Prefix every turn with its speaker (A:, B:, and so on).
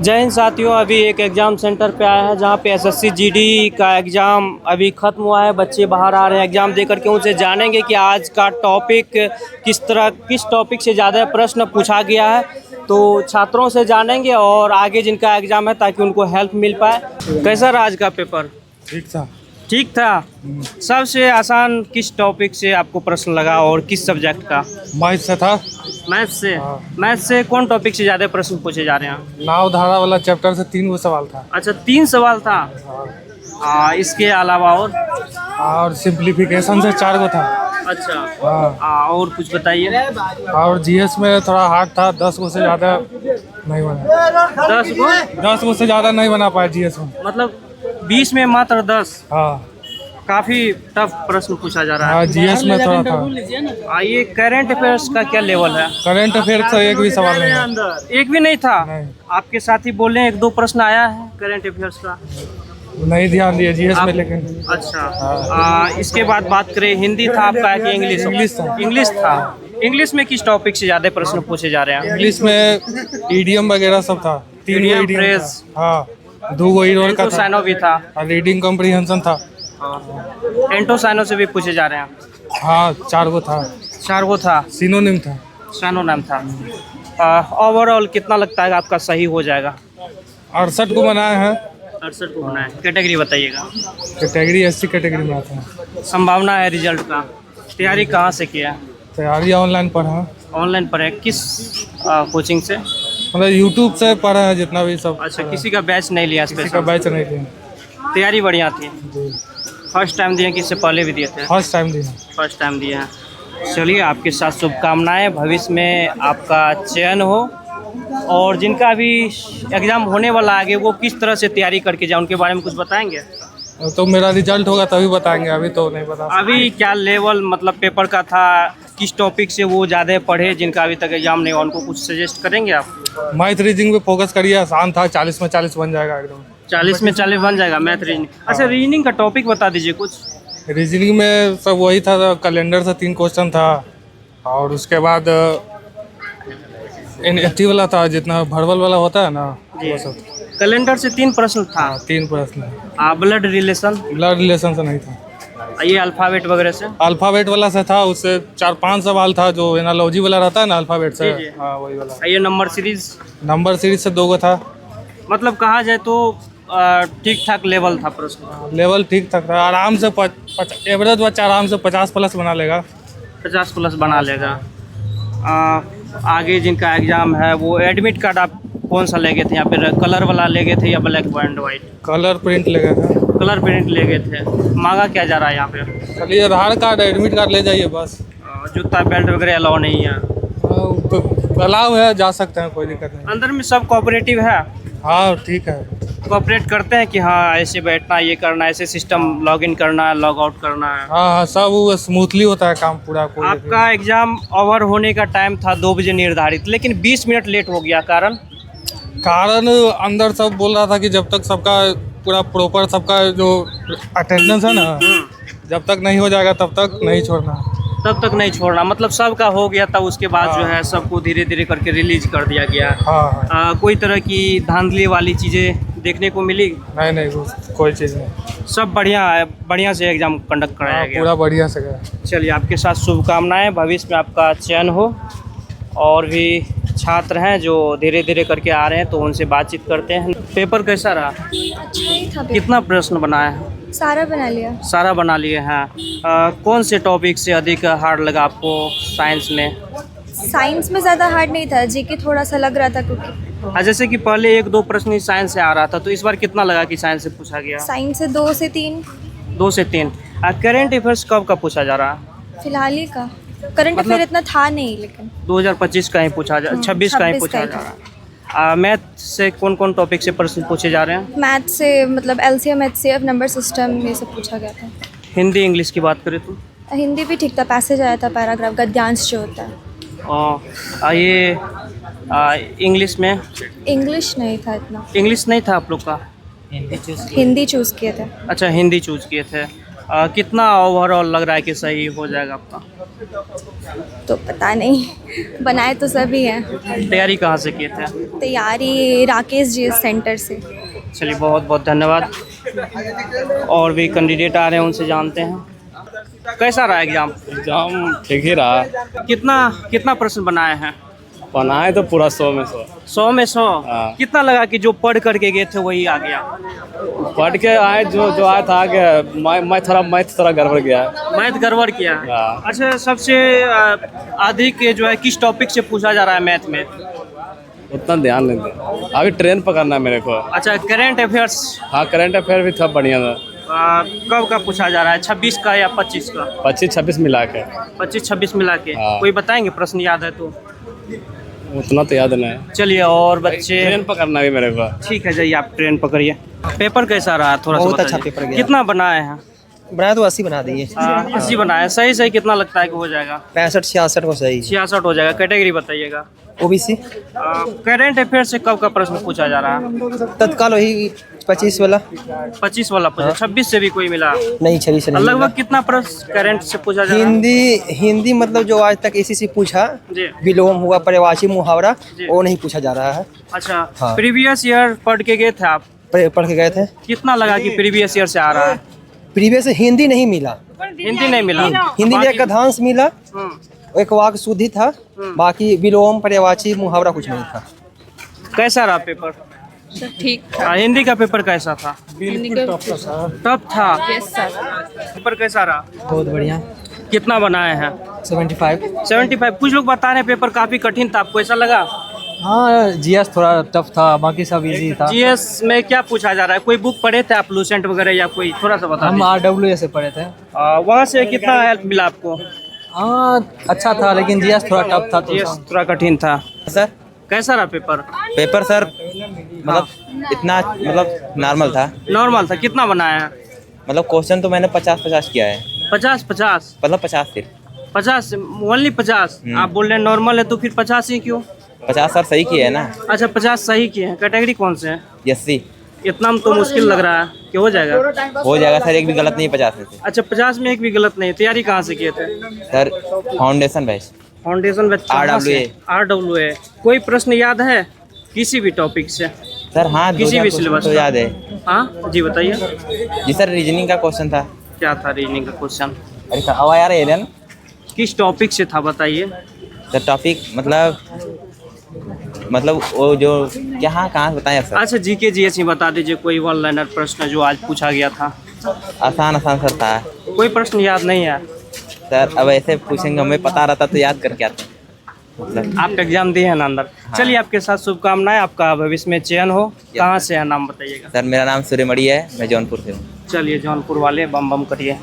A: जय हिंद साथियों, अभी एक एग्ज़ाम सेंटर पे आया है जहाँ पे एसएससी जीडी का एग्ज़ाम अभी ख़त्म हुआ है। बच्चे बाहर आ रहे हैं एग्ज़ाम देकर के। उनसे जानेंगे कि आज का टॉपिक किस टॉपिक से ज़्यादा प्रश्न पूछा गया है। तो छात्रों से जानेंगे और आगे जिनका एग्ज़ाम है ताकि उनको हेल्प मिल पाए। कैसा रहा आज का पेपर?
B: ठीक था।
A: ठीक था। सबसे आसान किस टॉपिक से आपको प्रश्न लगा और किस सब्जेक्ट का?
B: मैथ से था।
A: मैथ से?
B: हाँ।
A: मैथ से कौन टॉपिक से ज़्यादा प्रश्न पूछे जा रहे हैं?
B: नाव धारा वाला चैप्टर से 3 सवाल था।
A: अच्छा, 3 सवाल था। इसके अलावा
B: और सिंप्लीफिकेशन से 4 था।
A: अच्छा।
B: हाँ।
A: और कुछ बताइए।
B: और जीएस में थोड़ा हार्ड था, 10 से ज़्यादा नहीं बना। 10 से ज़्यादा नहीं बना पाया जीएस में।
A: मतलब 20 में मात्र 10?
B: हाँ।
A: काफ़ी टफ प्रश्न पूछा जा रहा है।
B: हाँ, जीएस में थोड़ा था।
A: ये करंट अफेयर्स का क्या लेवल है?
B: करंट अफेयर से एक भी सवाल नहीं है।
A: एक भी नहीं था?
B: नहीं।
A: आपके साथी बोल रहे हैं 1-2 प्रश्न आया है करंट अफेयर्स का।
B: नहीं ध्यान दिया जीएस में, लेकिन
A: अच्छा। इसके बाद बात करें, हिंदी था आपका कि इंग्लिश?
B: इंग्लिश था।
A: इंग्लिश था। इंग्लिश में किस टॉपिक से ज़्यादा प्रश्न पूछे जा रहे हैं?
B: इंग्लिश में ईडीएम वगैरह सब था। 3
A: Idiom,
B: ईडीएम था। हाँ, 2 ईडोर का था।
A: साइनो भी था।
B: रीडिंग कॉम्प्रिहेंशन था।
A: एंटो साइनो से भी पूछे जा रहे हैं?
B: हाँ, 4 था।
A: 4 था।
B: सिनोनिम था।
A: साइनो नाम था। ओवरऑल कितना लगता है आपका सही हो जाएगा?
B: 68 को बनाए हैं।
A: 68 को बनाए। कैटेगरी बताइएगा।
B: कैटेगरी एससी कैटेगरी में आता है।
A: संभावना है रिजल्ट का? तैयारी कहाँ से किया?
B: तैयारी ऑनलाइन पढ़ा।
A: ऑनलाइन पढ़े? किस कोचिंग से?
B: मतलब यूट्यूब से पढ़ा है जितना भी सब।
A: अच्छा, किसी का बैच नहीं लिया?
B: किसी का बैच नहीं लिया।
A: तैयारी बढ़िया थी? फर्स्ट टाइम दिए कि इससे पहले भी दिए थे?
B: फर्स्ट टाइम दिया।
A: फर्स्ट टाइम दिए हैं। चलिए, आपके साथ शुभकामनाएं, भविष्य में आपका चयन हो। और जिनका अभी एग्ज़ाम होने वाला आगे, वो किस तरह से तैयारी करके जाए, उनके बारे में कुछ बताएंगे?
B: तो मेरा रिजल्ट होगा तभी बताएंगे, अभी तो नहीं बता।
A: अभी क्या लेवल मतलब पेपर का था, किस टॉपिक से वो ज़्यादा पढ़े, जिनका अभी तक एग्जाम नहीं हुआ, उनको कुछ सजेस्ट करेंगे आप?
B: मैथ रीजनिंग पे फोकस करिए, आसान था। 40 में 40 बन जाएगा एकदम।
A: 40 में 40 बन जाएगा मैथ रीजनिंग? अच्छा, रीजनिंग का टॉपिक बता दीजिए कुछ।
B: रीजनिंग में सब वही था, कैलेंडर से 3 क्वेश्चन था। और उसके बाद एनएफटी वाला था, जितना वर्बल वाला होता है ना, वो सब।
A: कैलेंडर से 3 प्रश्न था?
B: 3 प्रश्न।
A: Blood relation?
B: ब्लड रिलेशन से नहीं था।
A: ये अल्फ़ाबेट वगैरह से?
B: अल्फ़ाबेट वाला से था, उससे 4-5 सवाल था, जो एनालॉजी वाला रहता है ना अल्फ़ाबेट से। हाँ, वही वाला।
A: ये नंबर सीरीज?
B: नंबर सीरीज से 2 था।
A: मतलब कहा जाए तो ठीक ठाक लेवल था प्रश्न?
B: लेवल ठीक ठाक था। आराम से एवरेज बच्चा आराम से 50+ बना लेगा।
A: 50+ बना लेगा। आगे जिनका एग्ज़ाम है वो एडमिट कार्ड आप कौन सा ले गए थे? यहाँ पे कलर वाला ले गए थे या black and white?
B: Colour print ले गया था।
A: कलर प्रिंट ले गए थे। मांगा क्या जा रहा है यहाँ पे?
B: चलिए, आधार कार्ड एडमिट कार्ड ले जाइए बस।
A: जूता बेल्ट वगैरह अलाउ नहीं है?
B: अलाउ है, जा सकते हैं, कोई दिक्कत नहीं।
A: अंदर में सब कोऑपरेटिव है?
B: हाँ, ठीक है।
A: कोऑपरेट करते हैं कि हाँ ऐसे बैठना, ये करना, ऐसे सिस्टम लॉगिन करना है, लॉग आउट करना है?
B: हाँ, सब वो स्मूथली होता है काम पूरा। कोई
A: आपका एग्ज़ाम ओवर होने का टाइम था 2 बजे निर्धारित, लेकिन 20 मिनट लेट हो गया, कारण?
B: अंदर सब बोल रहा था कि जब तक सबका पूरा प्रॉपर सबका जो अटेंडेंस है ना, जब तक नहीं हो जाएगा तब तक नहीं छोड़ना।
A: तब तक नहीं छोड़ना, मतलब सबका हो गया था, उसके बाद जो है सबको धीरे धीरे करके रिलीज कर दिया गया।
B: हाँ।
A: कोई तरह की धांधली वाली चीज़ें देखने को मिली?
B: नहीं, कोई चीज़ नहीं।
A: सब बढ़िया है, बढ़िया से एग्ज़ाम कंडक्ट कराया गया?
B: पूरा बढ़िया से गया।
A: चलिए, आपके साथ शुभकामनाएं, भविष्य में आपका चयन हो। और भी छात्र हैं जो धीरे धीरे करके आ रहे हैं, तो उनसे बातचीत करते हैं। पेपर कैसा रहा?
C: अच्छा ही था।
A: कितना प्रश्न बनाया है?
C: सारा बना लिया।
A: सारा बना लिए हैं। कौन से टॉपिक से अधिक हार्ड लगा आपको साइंस में?
C: साइंस में ज़्यादा हार्ड नहीं था, जीके थोड़ा सा लग रहा था क्योंकि
A: जैसे कि पहले 1-2 प्रश्न साइंस से आ रहा था, तो इस बार कितना लगा कि साइंस से पूछा गया?
C: साइंस से 2 से 3।
A: 2 से 3। करंट अफेयर्स कब का पूछा जा रहा है?
C: फिलहाल ही का। करंट अफेयर इतना था नहीं, लेकिन
A: 2025 का ही पूछा जा 26 का ही पूछा जा रहा है। मैथ से कौन कौन टॉपिक से प्रश्न पूछे जा रहे हैं?
C: मैथ से मतलब एलसीएम, एचसीएफ, नंबर सिस्टम, ये सब पूछा गया था।
A: हिंदी इंग्लिश की बात करें तो?
C: हिंदी भी ठीक था, पैसेज आया था, पैराग्राफ, गद्यांश जो होता है।
A: ये इंग्लिश में?
C: इंग्लिश नहीं था इतना।
A: इंग्लिश नहीं था आप लोग का?
C: हिंदी चूज़ किए थे।
A: अच्छा, हिंदी चूज़ किए थे। कितना ओवरऑल लग रहा है कि सही हो जाएगा आपका?
C: तो पता नहीं, बनाए तो सभी हैं।
A: तैयारी कहाँ से किए थे?
C: तैयारी राकेश जी सेंटर से।
A: चलिए बहुत बहुत धन्यवाद। और भी कैंडिडेट आ रहे हैं, उनसे जानते हैं। कैसा रहा एग्जाम?
D: एग्जाम ठीक ही रहा।
A: कितना कितना प्रश्न बनाए हैं?
D: बनाए तो पूरा 100 में 100।
A: 100 में 100।
D: हाँ।
A: कितना लगा कि जो पढ़ करके गए थे वही आ गया?
D: पढ़ के आए जो आया था आगे। मैथ थोड़ा गड़बड़ गया।
A: मैथ गड़बड़ किया।
D: हाँ।
A: अच्छा, सबसे अधिक जो है किस टॉपिक से पूछा जा रहा है मैथ में?
D: उतना ध्यान नहीं दे, अभी ट्रेन पकड़ना है मेरे को।
A: अच्छा, करंट अफेयर्स।
D: हाँ, करंट अफेयर भी था बढ़िया था।
A: कब का पूछा जा रहा है? 26 का या 25 का?
D: 25-26 मिला के।
A: 25-26 मिला के।
D: हाँ।
A: कोई बताएंगे प्रश्न याद है तो?
D: उतना तो याद नहीं।
A: चलिए, और बच्चे।
D: ट्रेन पकड़ना भी मेरे को।
A: ठीक है, जाइए आप ट्रेन पकड़िए। पेपर कैसा रहा? थोड़ा सा
E: बहुत
A: बताइए।
E: अच्छा पेपर गया।
A: कितना बनाए हैं?
E: बनाया तो 80 बना दिए।
A: 80 बनाए। सही सही कितना लगता है कि हो जाएगा?
E: 65-66 को सही।
A: 66 हो जाएगा। कैटेगरी बताइएगा।
E: ओबीसी।
A: करंट अफेयर से कब का प्रश्न पूछा जा रहा है?
E: तत्काल वही 25 वाला।
A: 25 वाला पूछा। 26 से भी कोई मिला?
E: नहीं, 26 से नहीं
A: लगभग
E: मिला।
A: कितना प्रश्न करंट से पूछा जा रहा है?
E: हिंदी मतलब जो आज तक एसीसी पूछा,
A: जी।
E: विलोम हुआ, पर्यायवाची मुहावरा,
A: जी।
E: वो नहीं पूछा जा रहा है।
A: अच्छा,
E: हाँ।
A: प्रीवियस ईयर पढ़ के गए थे आप?
E: पढ़ के गए थे।
A: कितना लगा कि प्रीवियस ईयर से आ रहा है?
E: प्रीवियस हिंदी नहीं मिला।
A: हिंदी नहीं मिला?
E: हिंदी में एक
A: बाकी-
E: गद्यांश मिला,
A: हम्म,
E: एक वाक्य शुद्धि था, बाकी विलोम पर्यायवाची मुहावरा कुछ नहीं था।
A: कैसा रहा पेपर?
F: ठीक।
A: हिंदी का पेपर कैसा था? टफ था।
F: Yes sir.
A: पेपर कैसा रहा?
E: बहुत बढ़िया।
A: कितना बनाए हैं?
E: 75।
A: 75। कुछ लोग बता रहे हैं पेपर काफी कठिन था, आपको ऐसा लगा?
E: हाँ, जीएस थोड़ा टफ था, बाकी सब इजी था।
A: जीएस में क्या पूछा जा रहा है? कोई बुक पढ़े थे आप, लूसेंट वगैरह, या कोई थोड़ा सा बता
E: हम
A: दीजिए।
E: RWA से पढ़े थे।
A: वहाँ से कितना हेल्प मिला आपको?
E: हाँ, अच्छा था, लेकिन जीएस थोड़ा टफ था।
A: जीएस थोड़ा कठिन था।
G: सर
A: कैसा रहा पेपर?
G: पेपर सर मतलब इतना मतलब नॉर्मल था।
A: नॉर्मल था। कितना बनाया है?
G: मतलब क्वेश्चन तो मैंने 50-50 किया है।
A: 50-50?
G: मतलब 50 सिर्फ
A: 50 ओनली 50? आप बोल रहे हैं नॉर्मल है, तो फिर 50 ही क्यों?
G: 50 सर सही किए है ना।
A: अच्छा, 50 सही किए हैं। कैटेगरी कौन से है?
G: SC।
A: इतना में तो मुश्किल लग रहा है कि हो जाएगा।
G: हो जाएगा सर, एक भी गलत नहीं 50 में से।
A: अच्छा, 50 में एक भी गलत नहीं। तैयारी कहाँ से किए थे?
G: Sir foundation batch.
A: Foundation batch. RWA। कोई प्रश्न याद है किसी भी टॉपिक से?
G: सर हाँ,
A: किसी भी
G: 2000
A: सिलेबस
G: तो
A: का?
G: याद है
A: हाँ जी, बताइए।
G: जी सर, रीजनिंग का क्वेश्चन था।
A: क्या था रीजनिंग का क्वेश्चन?
G: अरे सर अब यार एलियन
A: किस टॉपिक से था बताइए?
G: सर टॉपिक मतलब वो जो कहाँ से बताएं सर।
A: अच्छा, जीके जीएस ही बता दीजिए कोई वन लाइनर प्रश्न जो आज पूछा गया था।
G: आसान सर था।
A: कोई प्रश्न याद नहीं है?
G: सर अब ऐसे पूछेंगे, हमें पता रहता तो याद करके आते मतलब।
A: आप एग्जाम दिए हैं ना अंदर? चलिए, आपके साथ शुभकामनाएं, आपका भविष्य में चयन हो। कहाँ से है, नाम बताइएगा?
G: सर मेरा नाम सूर्यमणि है, मैं जौनपुर से हूँ।
A: चलिए, जौनपुर वाले बम बम करिए।